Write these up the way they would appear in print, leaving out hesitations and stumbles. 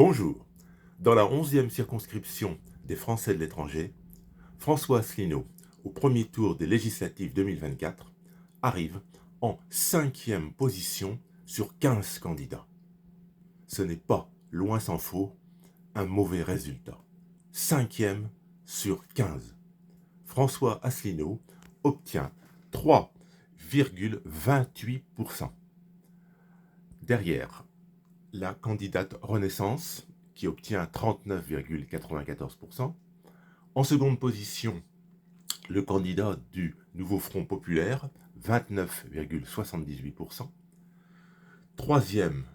Bonjour. Dans la 11e circonscription des Français de l'étranger, François Asselineau, au premier tour des législatives 2024, arrive en 5e position sur 15 candidats. Ce n'est pas, loin s'en faut, un mauvais résultat. 5e sur 15. François Asselineau obtient 3,28%. Derrière, la candidate Renaissance, qui obtient 39,94%. En seconde position, le candidat du Nouveau Front Populaire, 29,78%. Troisième,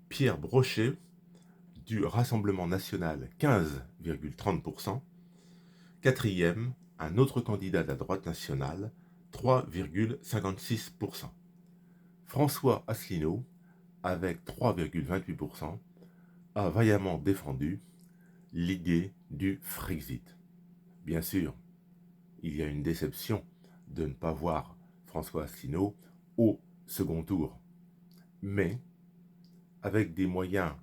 Pierre Brochet, du Rassemblement national, 15,30%. Quatrième, un autre candidat de la droite nationale, 3,56%. François Asselineau, avec 3,28%, a vaillamment défendu l'idée du Frexit. Bien sûr, il y a une déception de ne pas voir François Asselineau au second tour. Mais, avec des moyens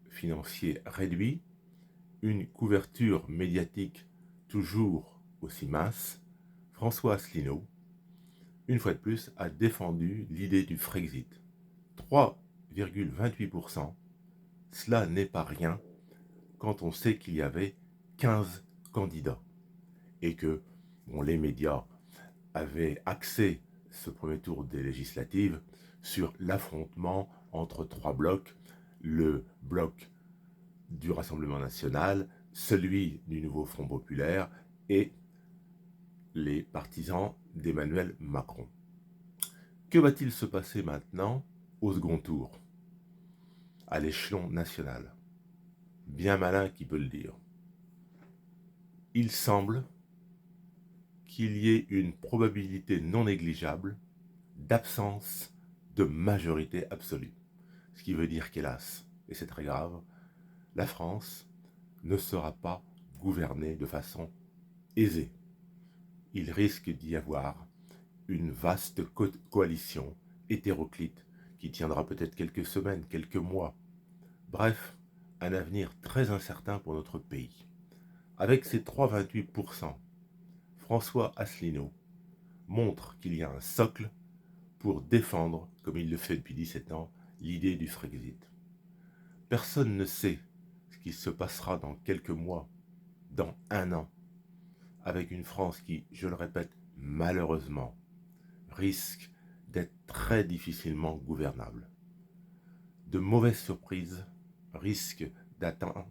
financiers réduits, une couverture médiatique toujours aussi mince, François Asselineau, une fois de plus, a défendu l'idée du Frexit. 3,28%, cela n'est pas rien quand on sait qu'il y avait 15 candidats et que les médias avaient axé ce premier tour des législatives sur l'affrontement entre trois blocs, le bloc du Rassemblement national, celui du Nouveau Front populaire et les partisans d'Emmanuel Macron. Que va-t-il se passer maintenant au second tour, à l'échelon national? Bien malin qui peut le dire. Il semble qu'il y ait une probabilité non négligeable d'absence de majorité absolue. Ce qui veut dire qu'hélas, et c'est très grave, la France ne sera pas gouvernée de façon aisée. Il risque d'y avoir une vaste coalition hétéroclite qui tiendra peut-être quelques semaines, quelques mois. Bref, un avenir très incertain pour notre pays. Avec ses 3,28%, François Asselineau montre qu'il y a un socle pour défendre, comme il le fait depuis 17 ans, l'idée du Frexit. Personne ne sait ce qui se passera dans quelques mois, dans un an, avec une France qui, je le répète, malheureusement, risque d'être très difficilement gouvernable. De mauvaises surprises risquent d'attendre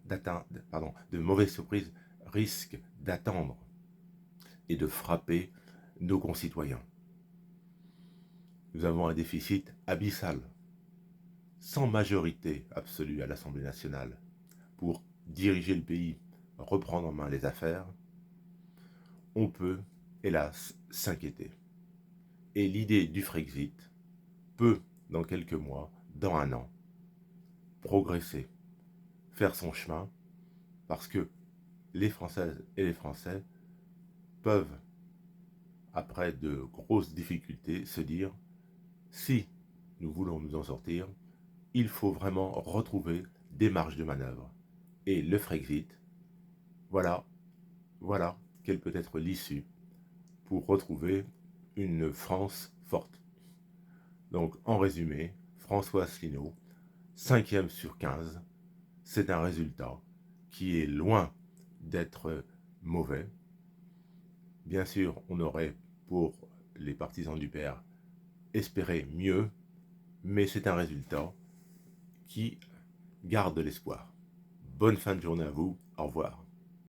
et de frapper nos concitoyens. Nous avons un déficit abyssal, sans majorité absolue à l'Assemblée nationale pour diriger le pays, reprendre en main les affaires. On peut, hélas, s'inquiéter. Et l'idée du Frexit peut, dans quelques mois, dans un an, progresser, faire son chemin, parce que les Françaises et les Français peuvent, après de grosses difficultés, se dire « si nous voulons nous en sortir, il faut vraiment retrouver des marges de manœuvre. » Et le Frexit, voilà quelle peut être l'issue pour retrouver une France forte. Donc, en résumé, François Asselineau, 5e sur 15, c'est un résultat qui est loin d'être mauvais. Bien sûr, on aurait, pour les partisans du père, espéré mieux, mais c'est un résultat qui garde l'espoir. Bonne fin de journée à vous, au revoir.